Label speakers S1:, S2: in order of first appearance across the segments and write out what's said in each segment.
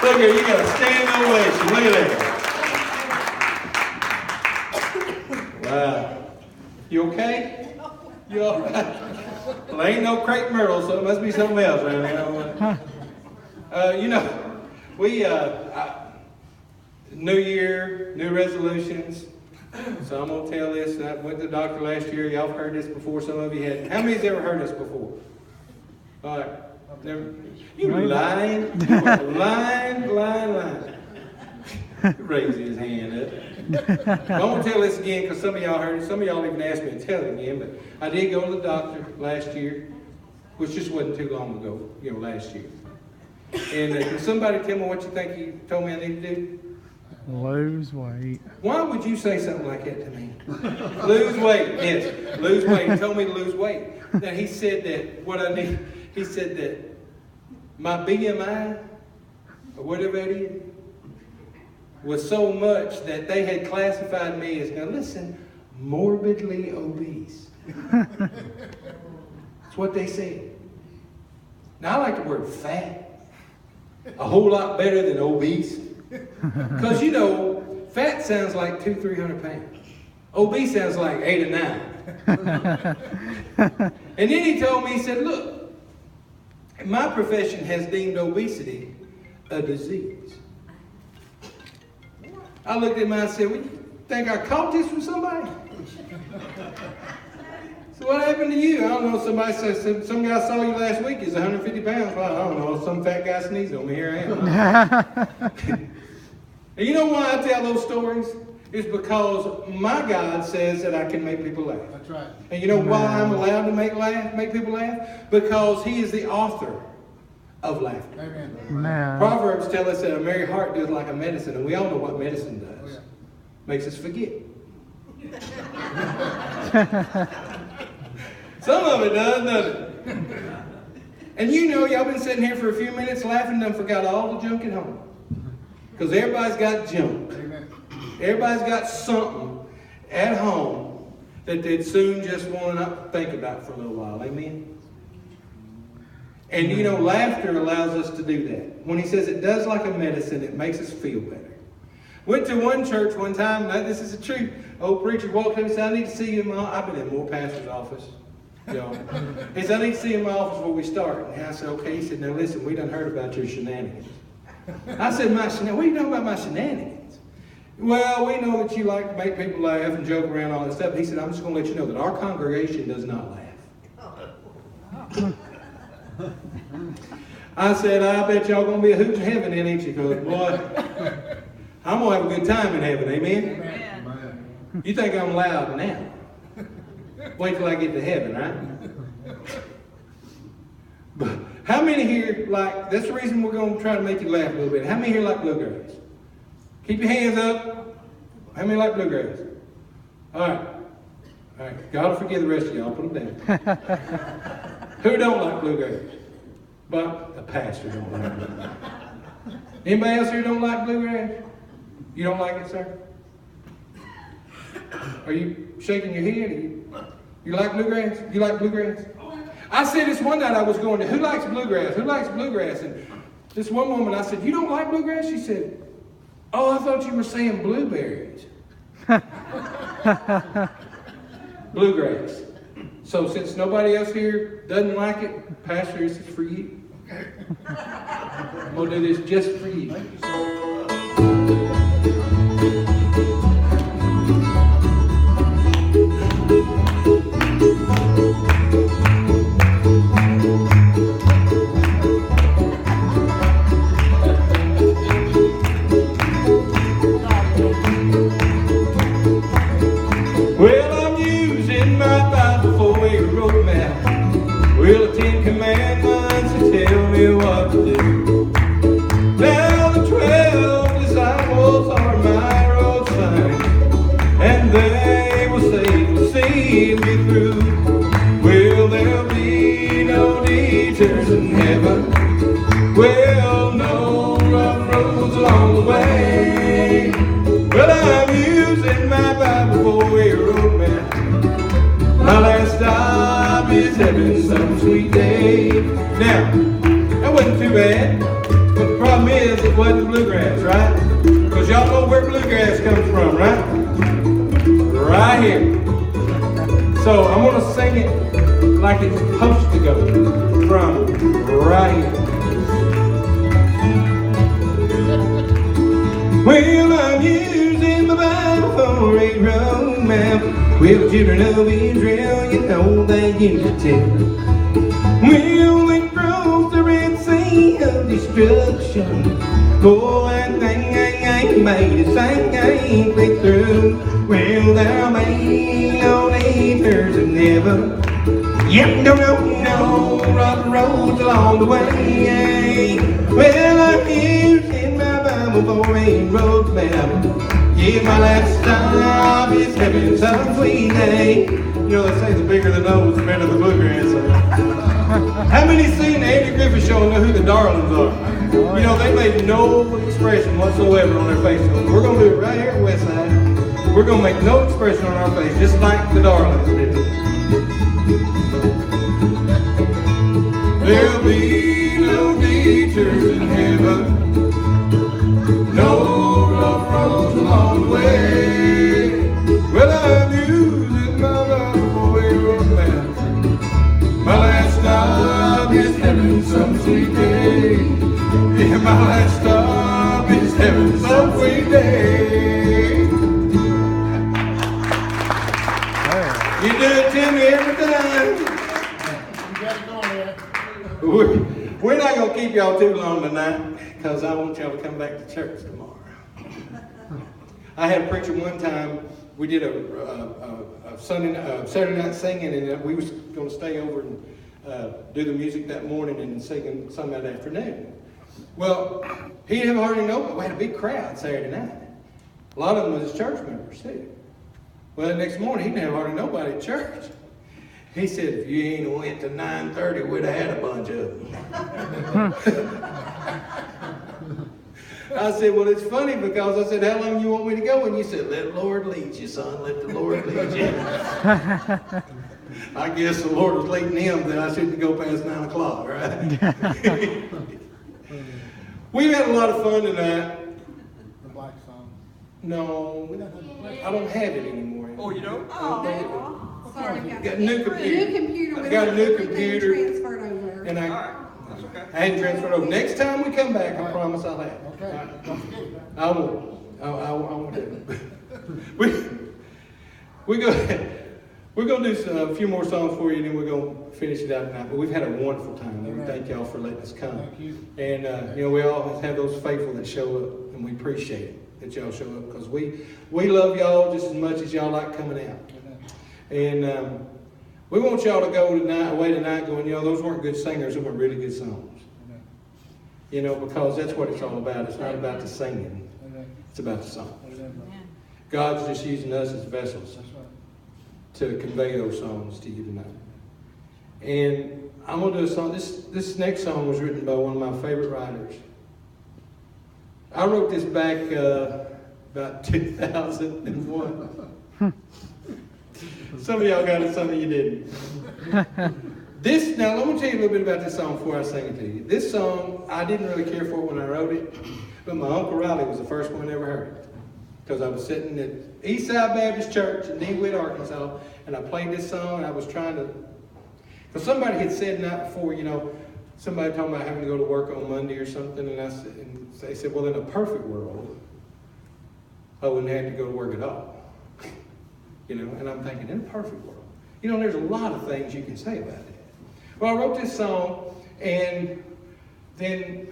S1: Look here, you got a standing ovation. Look at that. Wow. You okay? You all right? Well, ain't no crepe myrtle, so it must be something else around here. You know, we, New Year, new resolutions. So I'm going to tell this. I went to the doctor last year. Y'all have heard this before. Some of you had. How many's ever heard this before? All right. Never. You lying. You are lying. Raise his hand up. I won't tell this again because some of y'all heard it. Some of y'all even asked me to tell it again. But I did go to the doctor last year, which just wasn't too long ago, last year. And can somebody tell me what you think he told me I need to do?
S2: Lose weight.
S1: Why would you say something like that to me? Lose weight, yes. Lose weight. He told me to lose weight. Now he said that he said that my BMI, or whatever it is, was so much that they had classified me as, now listen, morbidly obese. That's what they said. Now I like the word fat a whole lot better than obese. Because fat sounds like 200-300 pounds. Obese sounds like 8 or 9. And then he told me, he said, look, my profession has deemed obesity a disease. I looked at him and I said, well, you think I caught this from somebody? So what happened to you? I don't know, somebody said, some guy saw you last week, he's 150 pounds. Well, I don't know, some fat guy sneezed on me, here I am. And you know why I tell those stories? It's because my God says that I can make people laugh.
S3: That's right.
S1: And you know why I'm allowed to make people laugh? Because He is the author of laughter.
S3: Amen.
S2: Man.
S1: Proverbs tell us that a merry heart does like a medicine, and we all know what medicine does.
S3: Oh, yeah.
S1: Makes us forget. Some of it does, doesn't it? And y'all been sitting here for a few minutes laughing and forgot all the junk at home. Because everybody's got junk.
S3: Amen.
S1: Everybody's got something at home that they'd soon just want to not think about for a little while. Amen? And laughter allows us to do that. When he says it does like a medicine, it makes us feel better. Went to one church one time, now this is the truth. Old preacher walked up and said, I need to see you in my office. I've been in more pastor's office. He said, I need to see you in my office before we start. And I said, okay. He said, now listen, we done heard about your shenanigans. I said, what do you know about my shenanigans? Well, we know that you like to make people laugh and joke around all that stuff. He said, I'm just going to let you know that our congregation does not laugh. I said, I bet y'all going to be a hoot in heaven, ain't you? Because, boy, I'm going to have a good time in heaven, amen? Amen. You think I'm loud now? Wait till I get to heaven, right? But how many here that's the reason we're going to try to make you laugh a little bit. How many here like bluegrass? Keep your hands up. How many like bluegrass? All right. God will forgive the rest of y'all. Put them down. Who don't like bluegrass? But the pastor don't like bluegrass. Anybody else here don't like bluegrass? You don't like it, sir? Are you shaking your head? You like bluegrass? You like bluegrass? I said this one night I was going to, who likes bluegrass? Who likes bluegrass? And this one woman, I said, you don't like bluegrass? She said, oh, I thought you were saying blueberries. Bluegrass. So since nobody else here doesn't like it, Pastor, this is for you. I'm going to do this just for you.
S3: Thank you, sir.
S1: Well, I'm using my Bible for a road map. Well, the 10 Commandments tell me what to do. Now the 12 disciples are my road signs, and they will see me through. Well, there'll be no detours in heaven. Well, no rough roads along the way. Well, I'm using my Bible for a road map. My last stop is heaven some sweet day. Now, that wasn't too bad, but the problem Problem is, it wasn't bluegrass, right? Because y'all know where bluegrass comes from, right? Right here. So I'm going to sing it like it's supposed to go from right here. Well, I'm using my Bible for a road map. Well, the children of Israel, you know they used to tell. Well, they crossed the Red Sea of destruction. Oh, that thing ain't made a thing ain't been through. Well, there may no leaders in heaven. Yep, no, rough roads along the way. Well, I'm using my Bible for a road map. Yeah, my last stop is heaven some sweet day. You know, they say the bigger the nose, the better the bluegrass. How many seen the Andy Griffith Show and know who the Darlings are? You know, they made no expression whatsoever on their face. So we're going to do it right here at Westside. We're going to make no expression on our face, just like the Darlings did. There'll be no detours in heaven, no rough roads along the way. Well, I'm using my Bible for a road map. My last stop is heaven some sweet day. Yeah, my last stop is heaven some sweet day. You do it to me every time. We're not going to keep y'all too long tonight because I want y'all to come back to church tomorrow. I had a preacher one time. We did a Saturday night singing, and we was going to stay over and do the music that morning and sing some that afternoon. Well, he didn't hardly know, but we had a big crowd Saturday night. A lot of them was his church members too. Well, the next morning, he didn't have hardly nobody at church. He said, if you ain't went to 9:30, we'd have had a bunch of them. I said, well, it's funny because I said, how long do you want me to go? And you said, let the Lord lead you, son. Let the Lord lead you. I guess the Lord was leading him that I shouldn't go past 9 o'clock, right? We've had a lot of fun tonight.
S3: The black song.
S1: No, I don't have it anymore.
S4: Oh, you don't?
S5: Oh, sorry.
S1: Got a new computer.
S5: I've
S1: got a new computer.
S5: Transferred over.
S1: And
S4: All right. That's okay.
S1: I hadn't transferred over. Next time we come back, I promise I'll have it.
S3: Okay. Don't forget that.
S1: I won't. I won't do it. We're going to do a few more songs for you, and then we're going to finish it out tonight. But we've had a wonderful time. And we thank y'all for letting us come.
S3: Thank you.
S1: And, you know, we always have those faithful that show up, and we appreciate it that y'all show up because we love y'all just as much as y'all like coming out. And we want y'all to go away tonight going, you know, those weren't good singers, those were really good songs. You know, because that's what it's all about. It's not about the singing. It's about the song. God's just using us as vessels to convey those songs to you tonight. And I'm going to do a song. This next song was written by one of my favorite writers. I wrote this back about 2001. Some of y'all got it, some of you didn't. Now, let me tell you a little bit about this song before I sing it to you. This song, I didn't really care for it when I wrote it, but my Uncle Riley was the first one I ever heard it. Because I was sitting at Eastside Baptist Church in DeWitt, Arkansas, and I played this song, and I was trying to... Because somebody had said the night before, you know, somebody talking about having to go to work on Monday or something, and they said, well, in a perfect world, I wouldn't have to go to work at all. You know, and I'm thinking, in a perfect world. You know, there's a lot of things you can say about it. Well, I wrote this song, and then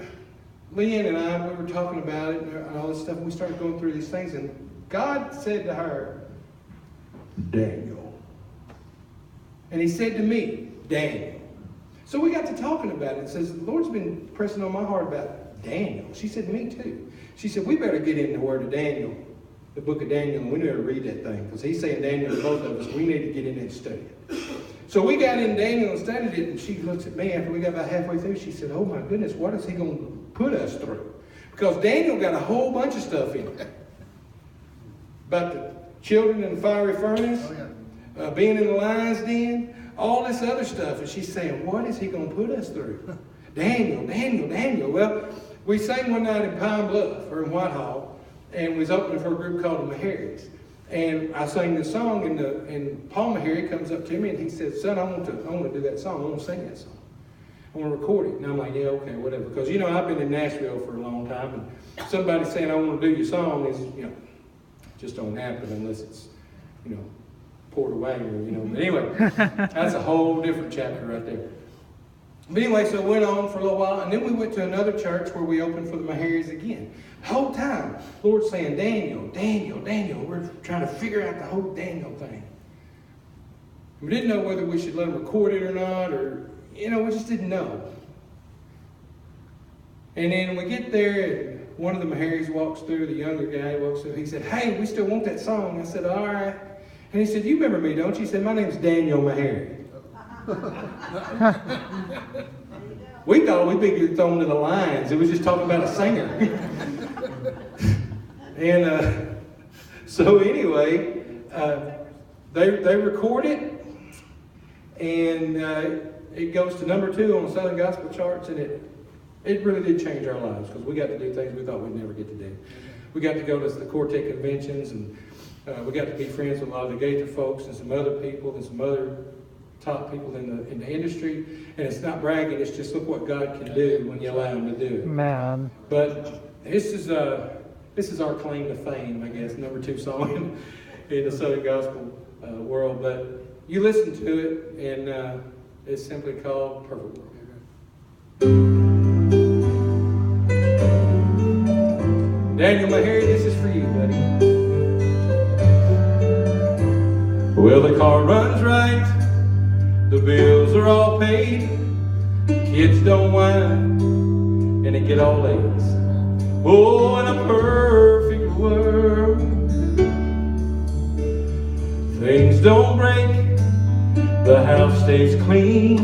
S1: Leanne and I, we were talking about it and all this stuff, and we started going through these things, and God said to her, Daniel. And he said to me, Daniel. So we got to talking about it. It says, the Lord's been pressing on my heart about Daniel. She said, me too. She said, we better get in the word of Daniel, the book of Daniel, and we need to read that thing, because he's saying Daniel to both of us. We need to get in and study it. So we got in Daniel and studied it, and she looks at me after we got about halfway through. She said, oh my goodness, what is he going to put us through? Because Daniel got a whole bunch of stuff in it. About the children in the fiery furnace, being in the lion's den, all this other stuff. And she's saying, what is he going to put us through? Daniel. Well, we sang one night in Pine Bluff, or in Whitehall, and we was opening for a group called the Maharys. And I sang this song, and Paul Mahary comes up to me and he says, son, I want to do that song. I want to sing that song. I want to record it. And I'm like, yeah, okay, whatever. Because, you know, I've been in Nashville for a long time, and somebody saying I want to do your song is, you know, just don't happen unless it's, you know, poured away or, you know. But anyway, that's a whole different chapter right there. But anyway, so it went on for a little while, and then we went to another church where we opened for the Maharys again. The whole time, Lord's saying, Daniel, Daniel, Daniel. We're trying to figure out the whole Daniel thing. We didn't know whether we should let him record it or not, or, you know, we just didn't know. And then we get there, and one of the Maharys walks through, the younger guy walks through. He said, hey, we still want that song. I said, all right. And he said, you remember me, don't you? He said, my name's Daniel Mahary. We thought we'd be thrown to the lions. It was just talking about a singer. And so anyway, they record it, and it goes to number 2 on the Southern Gospel charts, and it really did change our lives because we got to do things we thought we'd never get to do. We got to go to the Quartet conventions, and we got to be friends with a lot of the Gaither folks and some other people and some other top people in the industry. And it's not bragging, it's just look what God can do when you allow him to do it. Man. But this is our claim to fame, I guess, number 2 song in the Southern Gospel world. But you listen to it, and it's simply called Perfect World. Daniel Mahary, this is for you, buddy. Well, the car runs right, the bills are all paid, kids don't whine, and they get all A's. Oh, in a perfect world, things don't break, the house stays clean,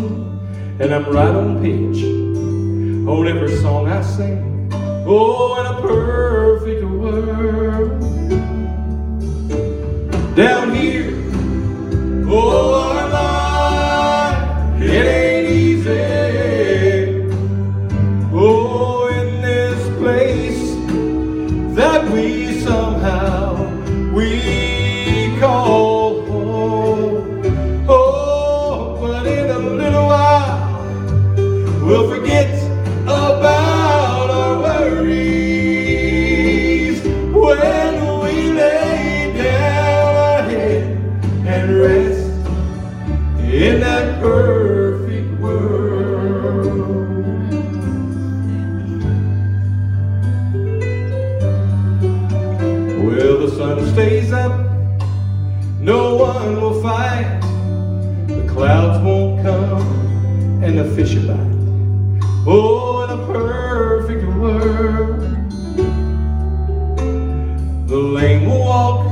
S1: and I'm right on pitch on every song I sing. Oh, in a perfect world, down here, oh, our life, it ain't easy. Oh, in this place that we somehow call home. Oh, but in a little while we'll forget about our worries when we lay down our head and rest in that perfect world. Well, the sun stays up, no one will fight, the clouds won't come, and the fish will bite. Oh, in a perfect world, the lame will walk,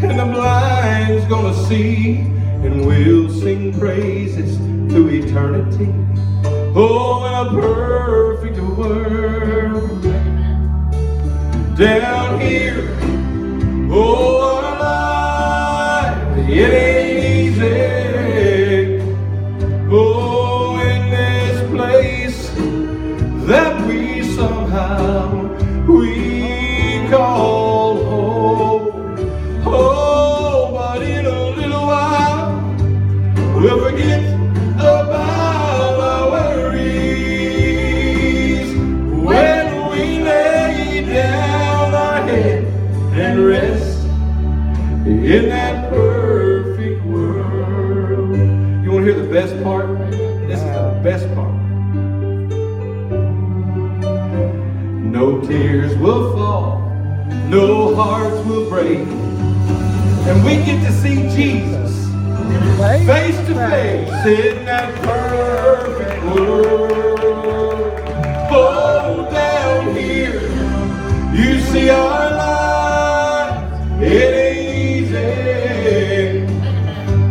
S1: and the blind's gonna see, and we'll sing praises to eternity. Oh, in a perfect world, down here, oh, our life, it ain't easy. Oh, in this place that we somehow call home. Oh, but in a little while we'll forget about our worries when we lay down our head and rest in that perfect world. You want to hear the best part? This is the best part. No tears will fall, no hearts will break, and we get to see Jesus face to face in that perfect world. Oh, down here, you see our lives, it ain't easy.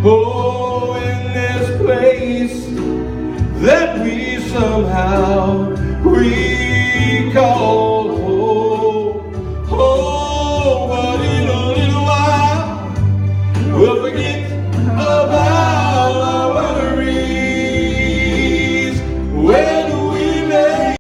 S1: Oh, in this place that we somehow call